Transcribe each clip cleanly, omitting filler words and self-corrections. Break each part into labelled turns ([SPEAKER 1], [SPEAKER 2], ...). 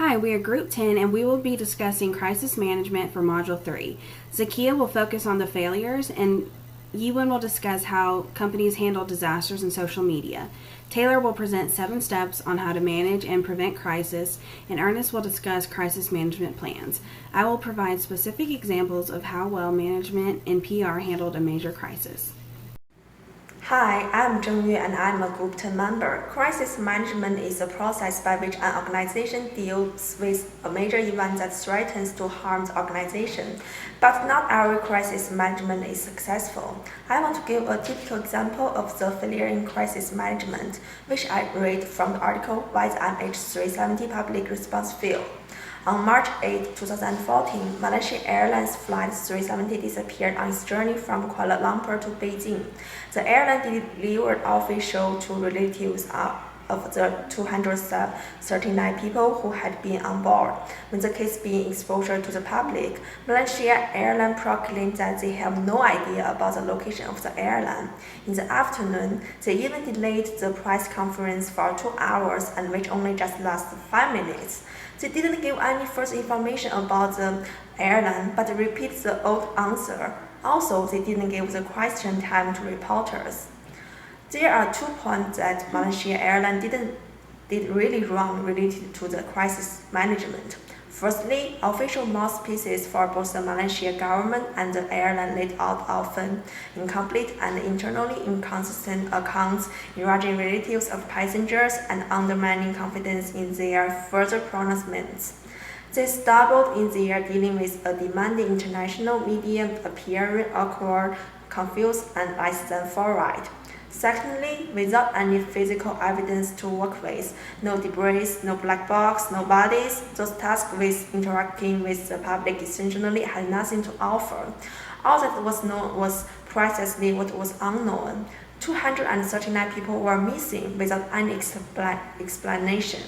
[SPEAKER 1] Hi, we are Group 10 and we will be discussing crisis management for Module 3. Zakia will focus on the failures and Yiwen will discuss how companies handle disasters in social media. Taylor will present 7 steps on how to manage and prevent crisis, and Ernest will discuss crisis management plans. I will provide specific examples of how well management and PR handled a major crisis.
[SPEAKER 2] Hi, I'm Zheng Yue and I'm a Group 10 member. Crisis management is a process by which an organization deals with a major event that threatens to harm the organization. But not every crisis management is successful. I want to give a typical example of the failure in crisis management, which I read from the article Why the MH370 Public Response Failed. On March 8, 2014, Malaysia Airlines Flight 370 disappeared on its journey from Kuala Lumpur to Beijing. The airline delivered official to relatives of the 239 people who had been on board. When the case being exposed to the public, Malaysia Airlines proclaimed that they have no idea about the location of the airline. In the afternoon, they even delayed the press conference for 2 hours and which only just lasted 5 minutes. They didn't give any further information about the airline, but repeated the old answer. Also, they didn't give the question time to reporters. There are 2 points that Malaysia Airlines did really wrong related to the crisis management. Firstly, official mouthpieces for both the Malaysia government and the airline laid out often incomplete and internally inconsistent accounts, enraging relatives of passengers and undermining confidence in their further pronouncements. They stumbled in their dealing with a demanding international media, appearing awkward, confused, and less than forward. Secondly, without any physical evidence to work with, no debris, no black box, no bodies, those tasked with interacting with the public essentially had nothing to offer. All that was known was precisely what was unknown. 239 people were missing without any explanation.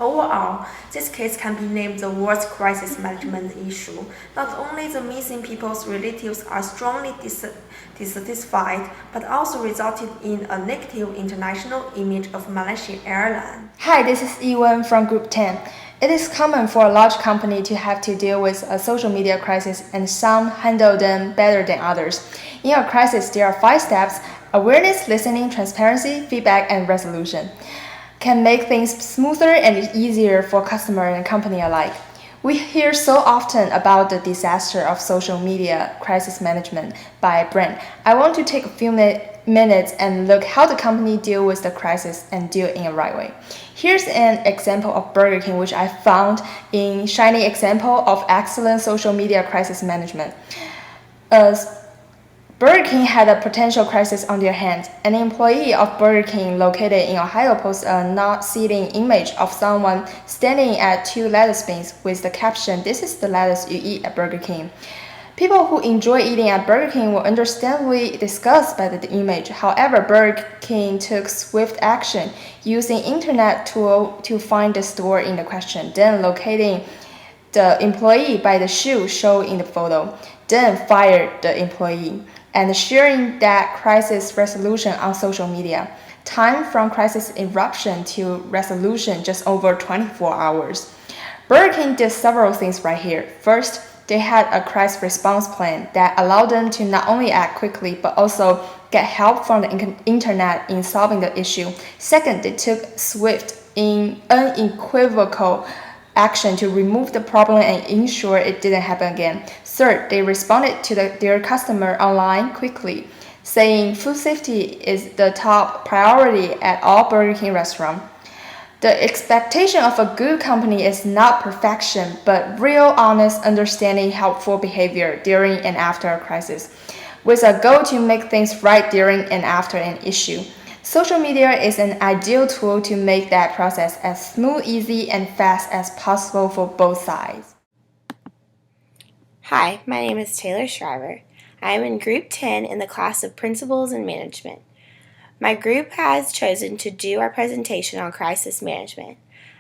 [SPEAKER 2] Overall, this case can be named the worst crisis management issue. Not only the missing people's relatives are strongly dissatisfied, but also resulted in a negative international image of Malaysia Airlines.
[SPEAKER 3] Hi, this is Yiwen from Group 10. It is common for a large company to have to deal with a social media crisis, and some handle them better than others. In a crisis, there are 5 steps: awareness, listening, transparency, feedback, and resolution. Can make things smoother and easier for customer and company alike. We hear so often about the disaster of social media crisis management by brand. I want to take a few minutes and look how the company deal with the crisis and do it in a right way. Here's an example of Burger King, which I found in shining example of excellent social media crisis management. Burger King had a potential crisis on their hands. An employee of Burger King located in Ohio posted a not-seating image of someone standing at 2 lettuce bins with the caption, "This is the lettuce you eat at Burger King." People who enjoy eating at Burger King were understandably disgusted by the image. However, Burger King took swift action, using internet tool to find the store in the question, then locating the employee by the shoe shown in the photo, then fired the employee, and sharing that crisis resolution on social media. Time from crisis eruption to resolution just over 24 hours. Burger King did several things right here. First, they had a crisis response plan that allowed them to not only act quickly but also get help from the internet in solving the issue. Second, they took swift, unequivocal action to remove the problem and ensure it didn't happen again. Third, they responded to their customer online quickly, saying food safety is the top priority at all Burger King restaurants. The expectation of a good company is not perfection, but real, honest, understanding, helpful behavior during and after a crisis, with a goal to make things right during and after an issue. Social media is an ideal tool to make that process as smooth, easy, and fast as possible for both sides.
[SPEAKER 4] Hi, my name is Taylor Shriver. I am in Group 10 in the class of Principles and Management. My group has chosen to do our presentation on crisis management.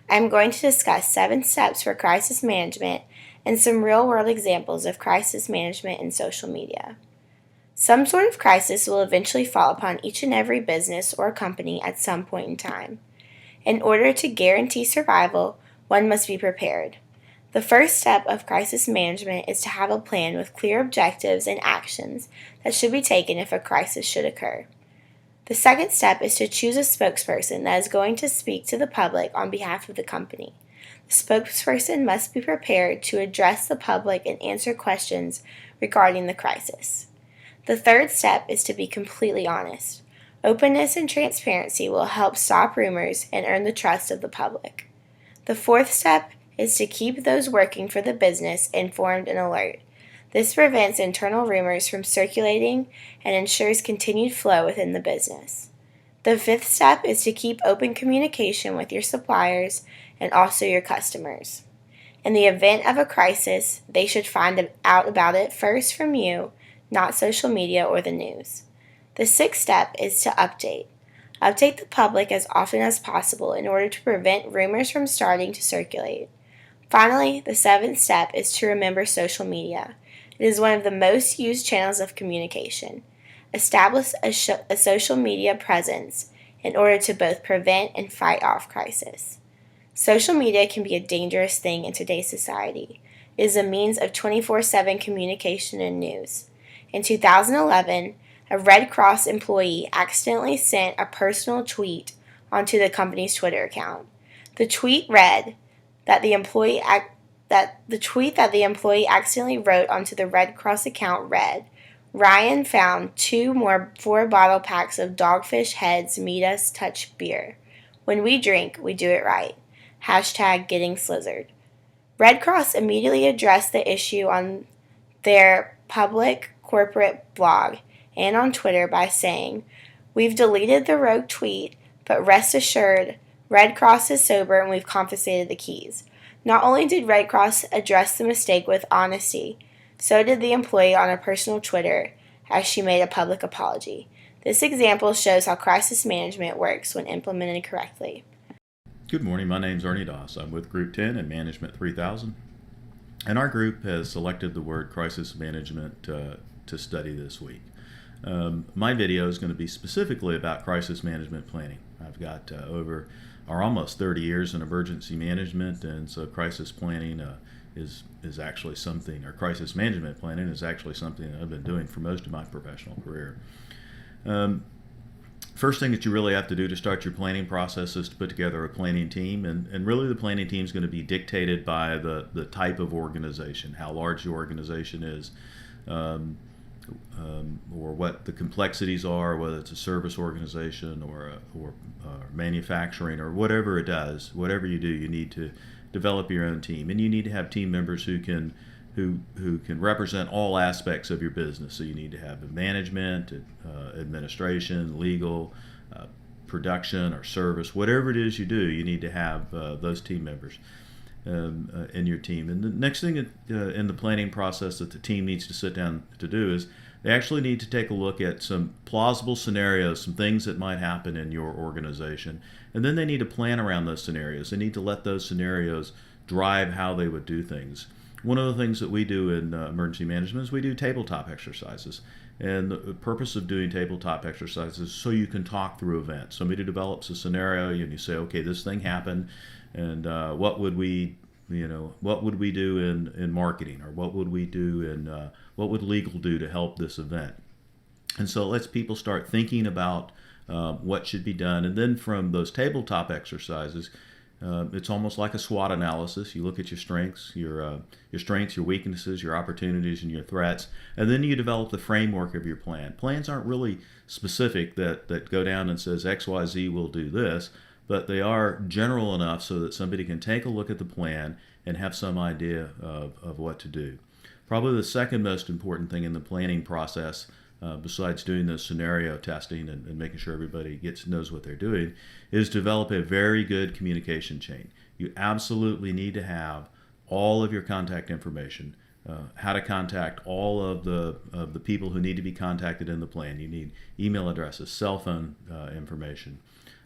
[SPEAKER 4] I am going to discuss 7 steps for crisis management and some real-world examples of crisis management in social media. Some sort of crisis will eventually fall upon each and every business or company at some point in time. In order to guarantee survival, one must be prepared. The first step of crisis management is to have a plan with clear objectives and actions that should be taken if a crisis should occur. The second step is to choose a spokesperson that is going to speak to the public on behalf of the company. The spokesperson must be prepared to address the public and answer questions regarding the crisis. The third step is to be completely honest. Openness and transparency will help stop rumors and earn the trust of the public. The fourth step is to keep those working for the business informed and alert. This prevents internal rumors from circulating and ensures continued flow within the business. The fifth step is to keep open communication with your suppliers and also your customers. In the event of a crisis, they should find out about it first from you, not social media or the news. The sixth step is to update. Update the public as often as possible in order to prevent rumors from starting to circulate. Finally, the seventh step is to remember social media. It is one of the most used channels of communication. Establish a social media presence in order to both prevent and fight off crisis. Social media can be a dangerous thing in today's society. It is a means of 24/7 communication and news. In 2011, a Red Cross employee accidentally sent a personal tweet onto the company's Twitter account. The tweet read that the employee accidentally wrote onto the Red Cross account read, "Ryan found 2 more 4-bottle packs of Dogfish Head's Meet Us Touch beer. When we drink, we do it right. #GettingSlizzard." Red Cross immediately addressed the issue on their public corporate blog and on Twitter by saying, "We've deleted the rogue tweet, but rest assured, Red Cross is sober and we've confiscated the keys." Not only did Red Cross address the mistake with honesty, so did the employee on her personal Twitter as she made a public apology. This example shows how crisis management works when implemented correctly.
[SPEAKER 5] Good morning, my name is Ernie Doss. I'm with Group 10 and Management 3000. And our group has selected the word crisis management to study this week. My video is going to be specifically about crisis management planning. I've got almost 30 years in emergency management, and so crisis planning is actually something, or crisis management planning is actually something that I've been doing for most of my professional career. First thing that you really have to do to start your planning process is to put together a planning team, and really the planning team is going to be dictated by the type of organization, how large the organization is, or what the complexities are, whether it's a service organization or manufacturing or whatever it does. Whatever you do, you need to develop your own team, and you need to have team members who can represent all aspects of your business. So you need to have management, administration, legal, production, or service. Whatever it is you do, you need to have those team members in your team. And the next thing in the planning process that the team needs to sit down to do is they actually need to take a look at some plausible scenarios, some things that might happen in your organization, and then they need to plan around those scenarios. They need to let those scenarios drive how they would do things. One of the things that we do in emergency management is we do tabletop exercises. And the purpose of doing tabletop exercises is so you can talk through events. Somebody develops a scenario and you say, okay, this thing happened, and what would we do in marketing, or what would we do in what would legal do to help this event? And so it lets people start thinking about what should be done. And then from those tabletop exercises, it's almost like a SWOT analysis. You look at your strengths, your weaknesses, your opportunities, and your threats, and then you develop the framework of your plan. Plans aren't really specific that go down and says XYZ will do this, but they are general enough so that somebody can take a look at the plan and have some idea of what to do. Probably the second most important thing in the planning process, besides doing the scenario testing and making sure everybody knows what they're doing, is develop a very good communication chain. You absolutely need to have all of your contact information, how to contact all of the people who need to be contacted in the plan. You need email addresses, cell phone information.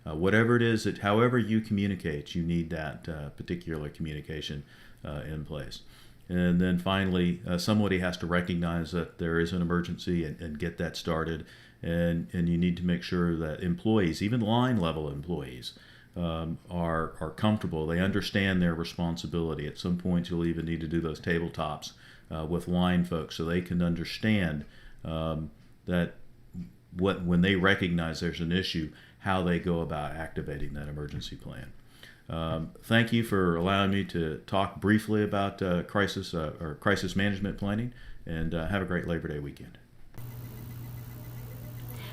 [SPEAKER 5] Whatever it is, however you communicate, you need that particular communication in place. And then finally, somebody has to recognize that there is an emergency and get that started. And you need to make sure that employees, even line level employees, are comfortable. They understand their responsibility. At some point, you'll even need to do those tabletops with line folks so they can understand that when they recognize there's an issue, how they go about activating that emergency plan. Thank you for allowing me to talk briefly about crisis management planning, and have a great Labor Day weekend.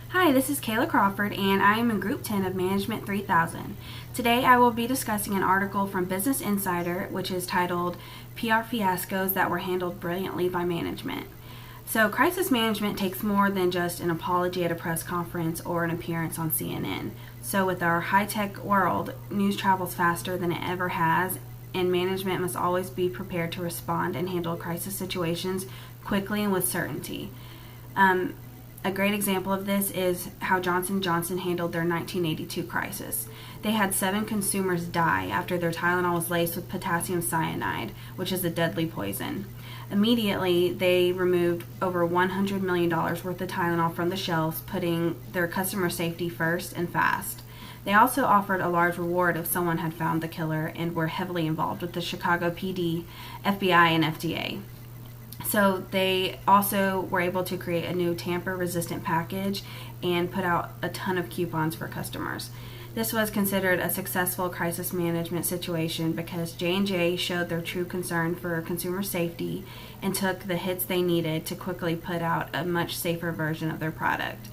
[SPEAKER 1] Hi, this is Kayla Crawford, and I am in Group 10 of Management 3000. Today I will be discussing an article from Business Insider, which is titled PR Fiascos That Were Handled Brilliantly by Management. So, crisis management takes more than just an apology at a press conference or an appearance on CNN. So, with our high-tech world, news travels faster than it ever has, and management must always be prepared to respond and handle crisis situations quickly and with certainty. A great example of this is how Johnson & Johnson handled their 1982 crisis. They had 7 consumers die after their Tylenol was laced with potassium cyanide, which is a deadly poison. Immediately, they removed over $100 million worth of Tylenol from the shelves, putting their customer safety first and fast. They also offered a large reward if someone had found the killer and were heavily involved with the Chicago PD, FBI, and FDA. So they also were able to create a new tamper-resistant package and put out a ton of coupons for customers. This was considered a successful crisis management situation because J&J showed their true concern for consumer safety and took the hits they needed to quickly put out a much safer version of their product.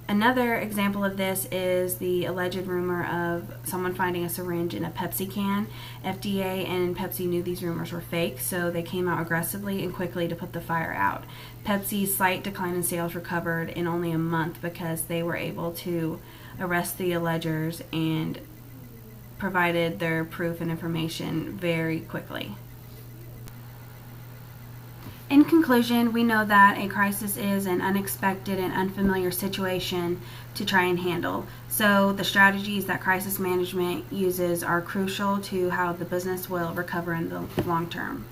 [SPEAKER 1] Another example of this is the alleged rumor of someone finding a syringe in a Pepsi can. FDA and Pepsi knew these rumors were fake, so they came out aggressively and quickly to put the fire out. Pepsi's slight decline in sales recovered in only a month because they were able to arrest the allegers and provided their proof and information very quickly. In conclusion, we know that a crisis is an unexpected and unfamiliar situation to try and handle. So the strategies that crisis management uses are crucial to how the business will recover in the long term.